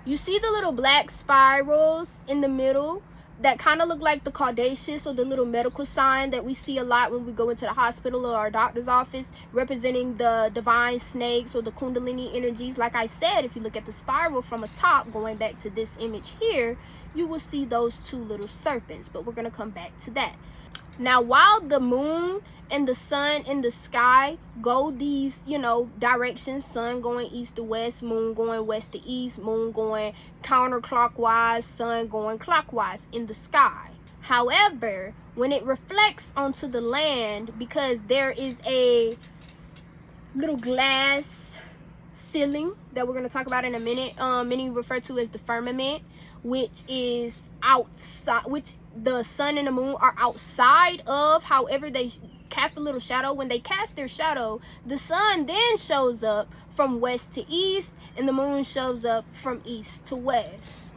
You see the little black spirals in the middle that kind of look like the caudaceous, or the little medical sign that we see a lot when we go into the hospital or our doctor's office, representing the divine snakes or the kundalini energies. Like I said, if you look at the spiral from the top, going back to this image here, you will see those two little serpents, but we're going to come back to that. Now, while the moon and the sun in the sky go these, directions, sun going east to west, moon going west to east, moon going counterclockwise, sun going clockwise in the sky. However, when it reflects onto the land, because there is a little glass ceiling that we're going to talk about in a minute, many refer to as the firmament, which is outside, which the sun and the moon are outside of. However, they cast a little shadow. When they cast their shadow, the sun then shows up from west to east, and the moon shows up from east to west.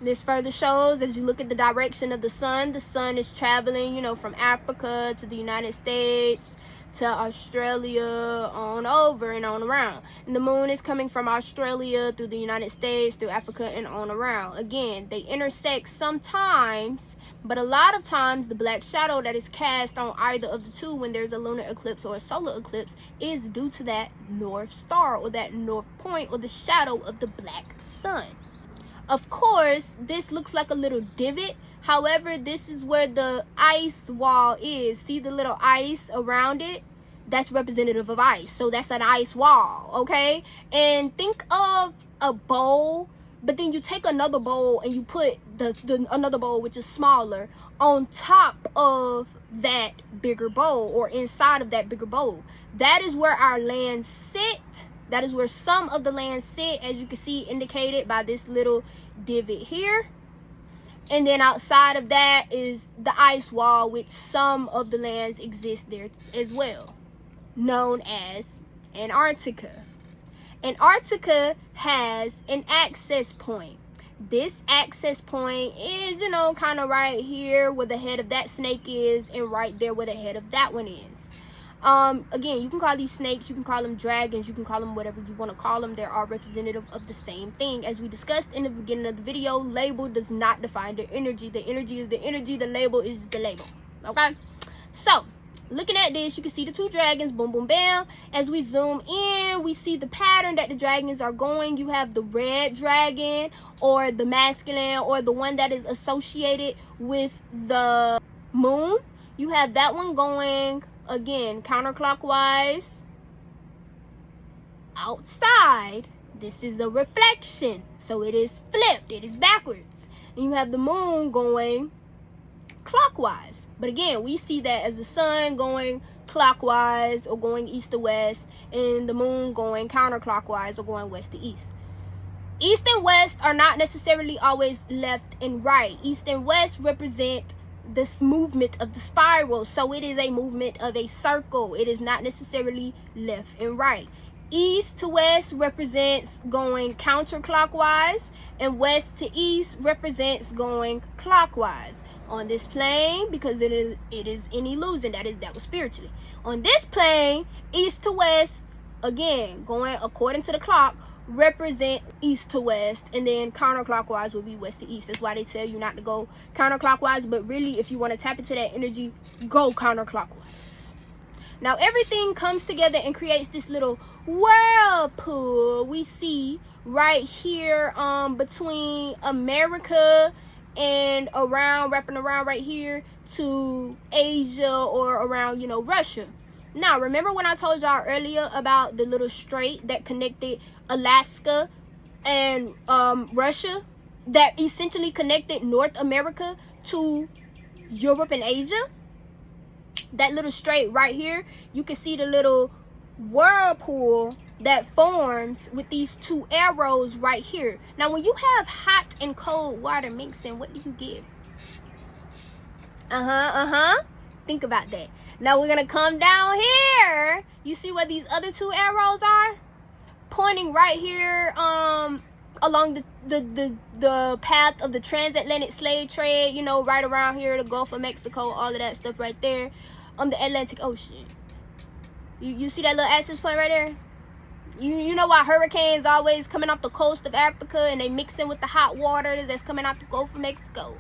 This further shows, as you look at the direction of the sun is traveling, from Africa to the United States to Australia, on over and on around. And the moon is coming from Australia through the United States, through Africa, and on around. Again, they intersect sometimes, but a lot of times the black shadow that is cast on either of the two when there's a lunar eclipse or a solar eclipse is due to that north star, or that north point, or the shadow of the black sun. Of course, this looks like a little divot. However, this is where the ice wall is. See the little ice around it? That's representative of ice. So that's an ice wall, okay? And think of a bowl, but then you take another bowl and you put the another bowl, which is smaller, on top of that bigger bowl, or inside of that bigger bowl. That is where our lands sit. That is where some of the lands sit, as you can see indicated by this little divot here. And then outside of that is the ice wall, which some of the lands exist there as well, known as Antarctica. Antarctica has an access point. This access point is, kind of right here where the head of that snake is, and right there where the head of that one is. Again, you can call these snakes, you can call them dragons, you can call them whatever you want to call them. They're all representative of the same thing. As we discussed in the beginning of the video, label does not define the energy. The energy is the energy, the label is the label. Okay? So, looking at this, you can see the two dragons, boom, boom, bam. As we zoom in, we see the pattern that the dragons are going. You have the red dragon, or the masculine, or the one that is associated with the moon. You have that one going, again, counterclockwise outside. This is a reflection, so it is flipped, it is backwards. And you have the moon going clockwise. But again, we see that as the sun going clockwise, or going east to west, and the moon going counterclockwise, or going west to east. East and west are not necessarily always left and right. East and west represent this movement of the spiral, so it is a movement of a circle. It is not necessarily left and right. East to west represents going counterclockwise, and west to east represents going clockwise. On this plane, because it is an illusion, that was spiritually. On this plane, east to west, again going according to the clock, represent east to west, and then counterclockwise will be west to east. That's why they tell you not to go counterclockwise, but really, if you want to tap into that energy, go counterclockwise. Now everything comes together and creates this little whirlpool we see right here, between America and around, wrapping around right here to Asia, or around, Russia. Now, remember when I told y'all earlier about the little strait that connected Alaska and Russia, that essentially connected North America to Europe and Asia? That little strait right here, you can see the little whirlpool that forms with these two arrows right here. Now, when you have hot and cold water mixing, what do you get? Think about that. Now we're gonna come down here. You see where these other two arrows are? Pointing right here, along the path of the transatlantic slave trade, right around here, the Gulf of Mexico, all of that stuff right there, on the Atlantic Ocean. You see that little access point right there? You know why hurricanes always coming off the coast of Africa and they mix in with the hot water that's coming out the Gulf of Mexico?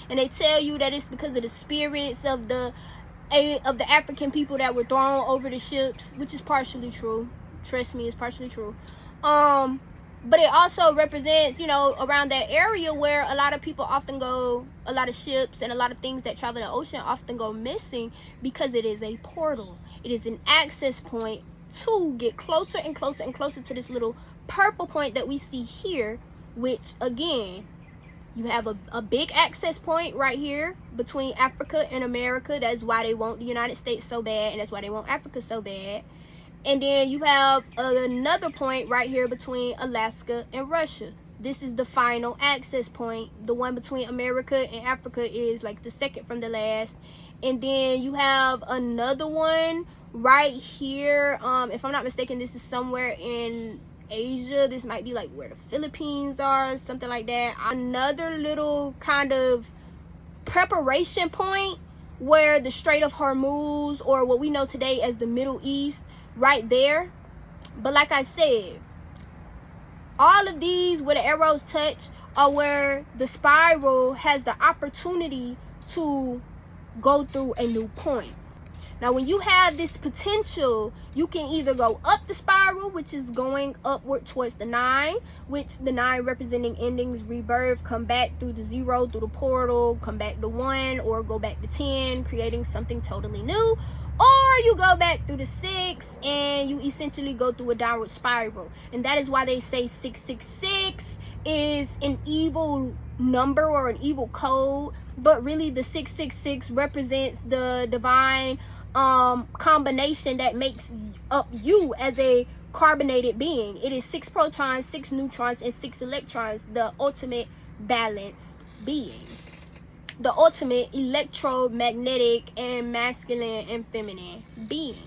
And they tell you that it's because of the spirits of the African people that were thrown over the ships, which is partially true. Trust me, it's partially true. But it also represents, around that area where a lot of people often go, a lot of ships and a lot of things that travel the ocean often go missing, because it is a portal. It is an access point to get closer and closer and closer to this little purple point that we see here, which again, you have a big access point right here between Africa and America. That's why they want the United States so bad, and that's why they want Africa so bad. And then you have another point right here between Alaska and Russia. This is the final access point. The one between America and Africa is like the second from the last. And then you have another one right here. If I'm not mistaken, this is somewhere in Asia. This might be like where the Philippines are, something like that. Another little kind of preparation point where the Strait of Hormuz, or what we know today as the Middle East, right there. But like I said, all of these where the arrows touch are where the spiral has the opportunity to go through a new point. Now, when you have this potential, you can either go up the spiral, which is going upward towards the 9, which the 9 representing endings, rebirth, come back through the 0, through the portal, come back to 1, or go back to 10, creating something totally new. Or you go back through the 6 and you essentially go through a downward spiral. And that is why they say 666 is an evil number or an evil code. But really the 666 represents the divine combination that makes up you as a carbonated being. It is 6 protons, 6 neutrons, and 6 electrons, the ultimate balanced being. The ultimate electromagnetic and masculine and feminine being.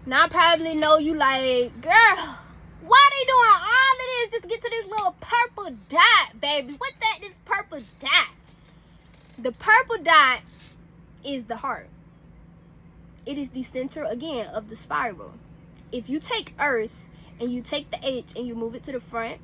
Now I probably know you like, girl, why they doing all of this just to get to this little purple dot, baby? What's that, this purple dot? The purple dot is the heart. It is the center, again, of the spiral. If you take Earth and you take the H and you move it to the front,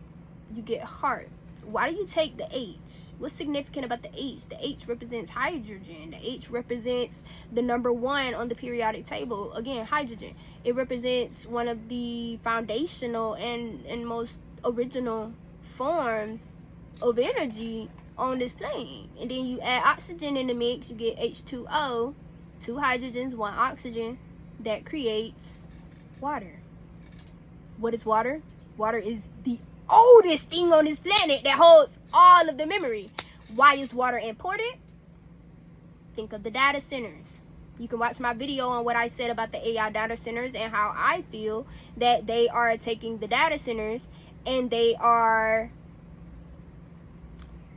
you get heart. Why do you take the H? What's significant about the H? The H represents hydrogen. The H represents the number 1 on the periodic table. Again, hydrogen. It represents one of the foundational and most original forms of energy on this plane. And then you add oxygen in the mix, you get H2O, 2 hydrogens, 1 oxygen. That creates water. What is water? Water is the oldest thing on this planet that holds all of the memory. Why is water important? Think of the data centers. You can watch my video on what I said about the AI data centers and how I feel that they are taking the data centers and they are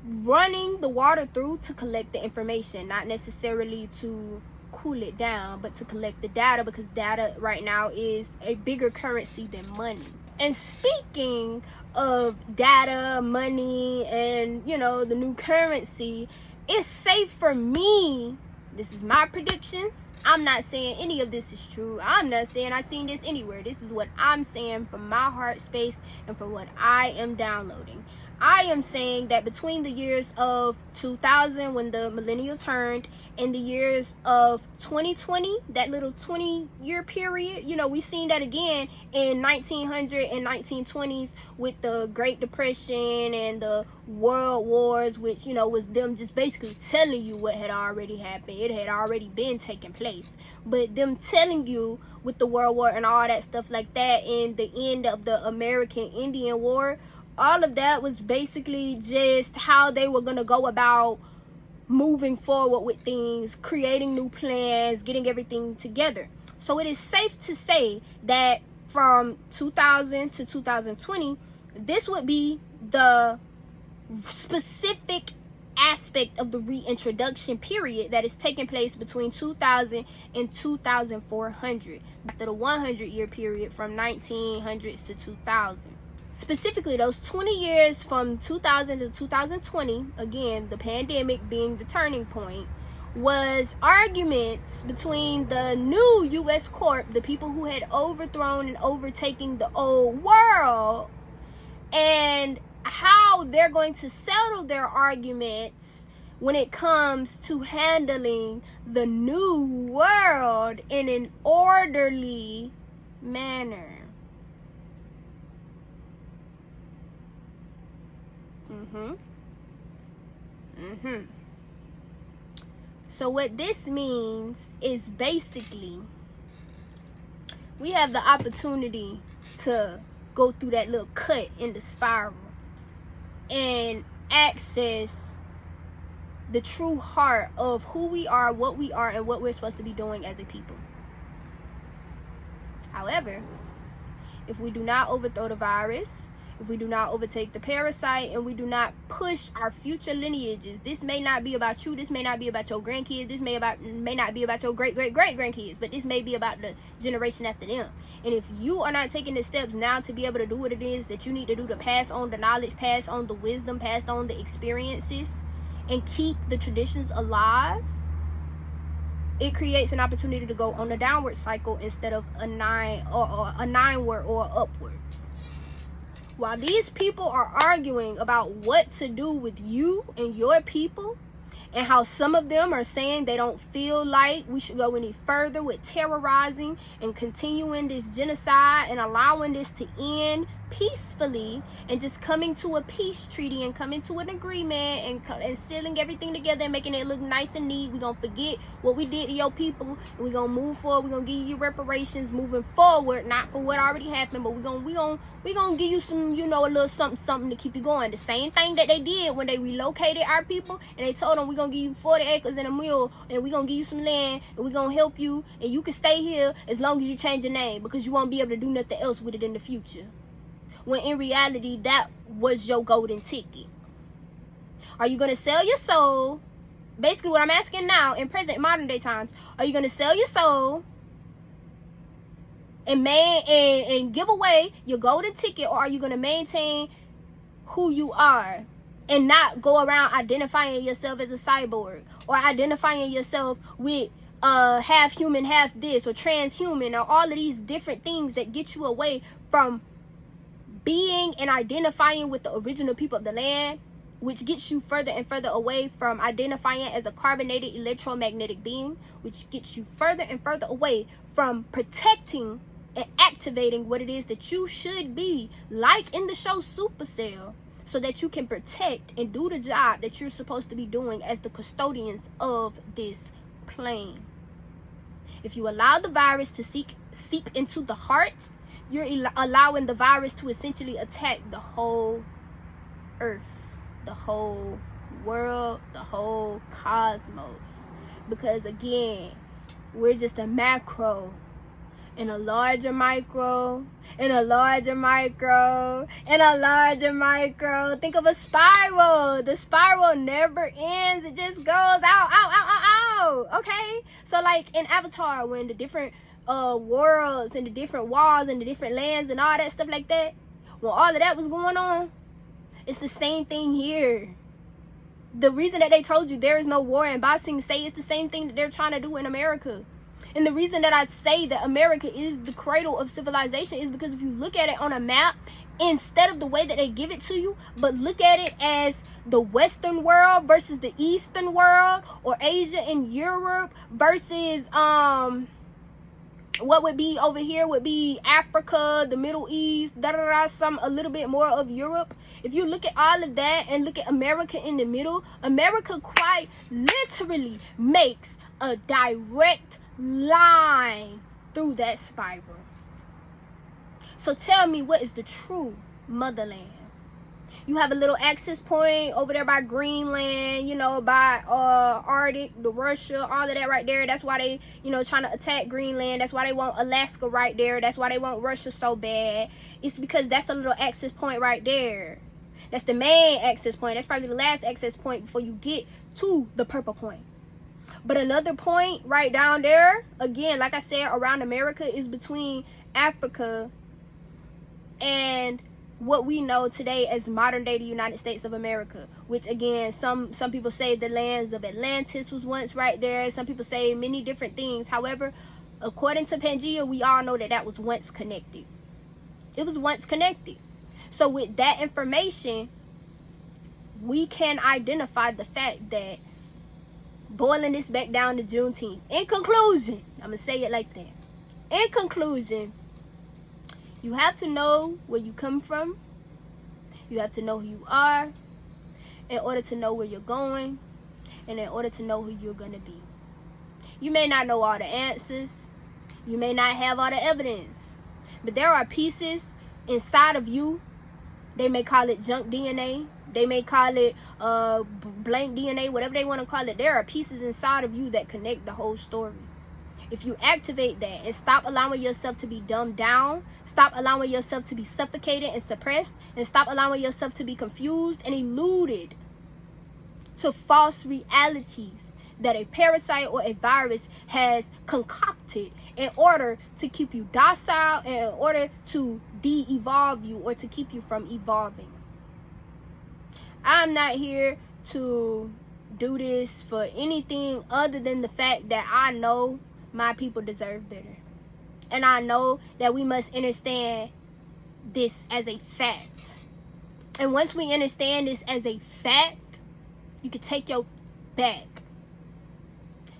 running the water through to collect the information, not necessarily to cool it down, but to collect the data, because data right now is a bigger currency than money. And speaking of data, money, and the new currency, it's safe for me, this is my predictions, I'm not saying any of this is true, I'm not saying I've seen this anywhere, this is what I'm saying from my heart space and from what I am downloading. I am saying that between the years of 2000, when the millennial turned, and the years of 2020, that little 20-year period, we seen that again in 1900 and 1920s with the Great Depression and the World Wars, which, was them just basically telling you what had already happened. It had already been taking place. But them telling you with the World War and all that stuff like that, and the end of the American Indian War, all of that was basically just how they were going to go about moving forward with things, creating new plans, getting everything together. So it is safe to say that from 2000 to 2020, this would be the specific aspect of the reintroduction period that is taking place between 2000 and 2400, after the 100-year period from 1900s to 2000. Specifically, those 20 years from 2000 to 2020, again, the pandemic being the turning point, was arguments between the new U.S. Corp, the people who had overthrown and overtaken the old world, and how they're going to settle their arguments when it comes to handling the new world in an orderly manner. So what this means is basically we have the opportunity to go through that little cut in the spiral and access the true heart of who we are, what we are, and what we're supposed to be doing as a people. However, if we do not overthrow the virus, if we do not overtake the parasite, and we do not push our future lineages, this may not be about you, this may not be about your grandkids, this may not be about your great-great-great-grandkids, but this may be about the generation after them. And if you are not taking the steps now to be able to do what it is that you need to do to pass on the knowledge, pass on the wisdom, pass on the experiences, and keep the traditions alive, it creates an opportunity to go on a downward cycle instead of a nineward or upward. While these people are arguing about what to do with you and your people, and how some of them are saying they don't feel like we should go any further with terrorizing and continuing this genocide and allowing this to end peacefully, and just coming to a peace treaty and coming to an agreement and sealing everything together and making it look nice and neat. We're going to forget what we did to your people, and we're going to move forward. We're going to give you reparations moving forward, not for what already happened, but we're going to give you some, a little something to keep you going. The same thing that they did when they relocated our people, and they told them, we're going to give you 40 acres and a mule, and we're going to give you some land, and we're going to help you, and you can stay here as long as you change your name, because you won't be able to do nothing else with it in the future. When in reality, that was your golden ticket. Are you going to sell your soul? Basically what I'm asking now, in present modern day times, are you going to sell your soul and give away your golden ticket, or are you going to maintain who you are and not go around identifying yourself as a cyborg, or identifying yourself with half human, half this, or transhuman, or all of these different things that get you away from being and identifying with the original people of the land, which gets you further and further away from identifying as a carbonated electromagnetic being, which gets you further and further away from protecting and activating what it is that you should be, like in the show Supercell, so that you can protect and do the job that you're supposed to be doing as the custodians of this plane. If you allow the virus to seep into the heart, you're allowing the virus to essentially attack the whole earth, the whole world, the whole cosmos. Because again, we're just a macro and a larger micro and a larger micro and a larger micro. Think of a spiral. The spiral never ends. It just goes out. Okay? So like in Avatar, when the different worlds and the different walls and the different lands and all that stuff like that, when all of that was going on, it's the same thing here. The reason that they told you there is no war in Ba Sing Se, it's the same thing that they're trying to do in America. And the reason that I say that America is the cradle of civilization is because if you look at it on a map, instead of the way that they give it to you, but look at it as the Western world versus the Eastern world, or Asia and Europe versus what would be over here would be Africa, the Middle East, a little bit more of Europe. If you look at all of that and look at America in the middle, America quite literally makes a direct line through that spiral. So tell me, what is the true motherland? You have a little access point over there by Greenland, by Arctic, the Russia, all of that right there. That's why they, trying to attack Greenland. That's why they want Alaska right there. That's why they want Russia so bad. It's because that's a little access point right there. That's the main access point. That's probably the last access point before you get to the purple point. But another point right down there, again, like I said, around America, is between Africa and what we know today as modern day the United States of America, which again, some people say the lands of Atlantis was once right there. Some people say many different things. However, according to Pangea, we all know that that was once connected. It was once connected. So with that information, we can identify the fact that, boiling this back down to Juneteenth, in conclusion, I'm going to say it like that. In conclusion, you have to know where you come from. You have to know who you are in order to know where you're going, and in order to know who you're going to be. You may not know all the answers. You may not have all the evidence. But there are pieces inside of you. They may call it junk DNA. They may call it blank DNA, whatever they want to call it. There are pieces inside of you that connect the whole story. If you activate that and stop allowing yourself to be dumbed down, stop allowing yourself to be suffocated and suppressed, and stop allowing yourself to be confused and eluded to false realities that a parasite or a virus has concocted in order to keep you docile and in order to de-evolve you or to keep you from evolving. I'm not here to do this for anything other than the fact that I know my people deserve better. And I know that we must understand this as a fact. And once we understand this as a fact, you can take your back.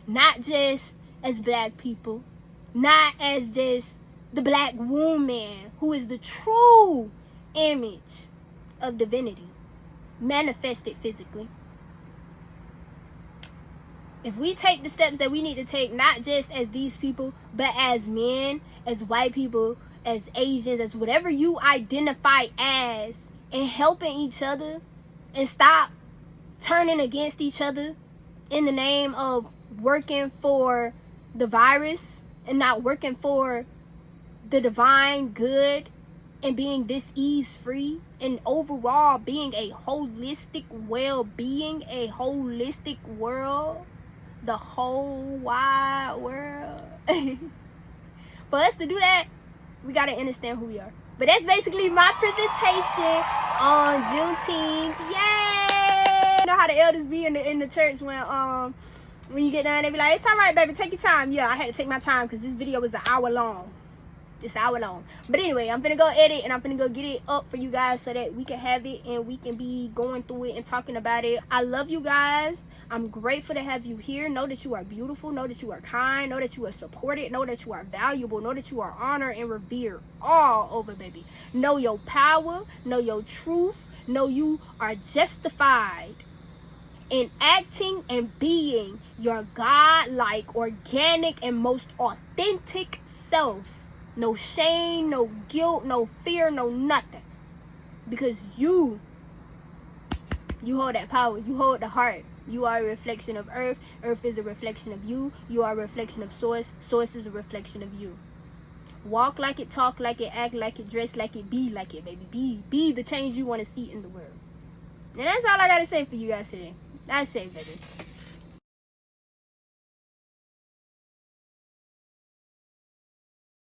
Not just as black people, not as just the black woman who is the true image of divinity, manifested physically. If we take the steps that we need to take, not just as these people, but as men, as white people, as Asians, as whatever you identify as, and helping each other, and stop turning against each other in the name of working for the virus and not working for the divine good and being disease free and overall being a holistic well-being, a holistic world, the whole wide world. For us to do that, we got to understand who we are. But that's basically my presentation on Juneteenth. Yay! You know how the elders be in the church when you get done, they be like, it's all right, baby, take your time. Yeah, I had to take my time because this video was an hour long. It's an hour long. But anyway, I'm finna go edit and I'm finna go get it up for you guys so that we can have it and we can be going through it and talking about it. I love you guys. I'm grateful to have you here. Know that you are beautiful. Know that you are kind. Know that you are supported. Know that you are valuable. Know that you are honored and revered all over, baby. Know your power. Know your truth. Know you are justified in acting and being your God-like, organic, and most authentic self. No shame, no guilt, no fear, no nothing. Because you hold that power. You hold the heart. You are a reflection of earth. Earth is a reflection of you. You are a reflection of source. Source is a reflection of you. Walk like it, talk like it, act like it, dress like it, be like it, baby. Be the change you want to see in the world. And that's all I got to say for you guys today. That's it, baby.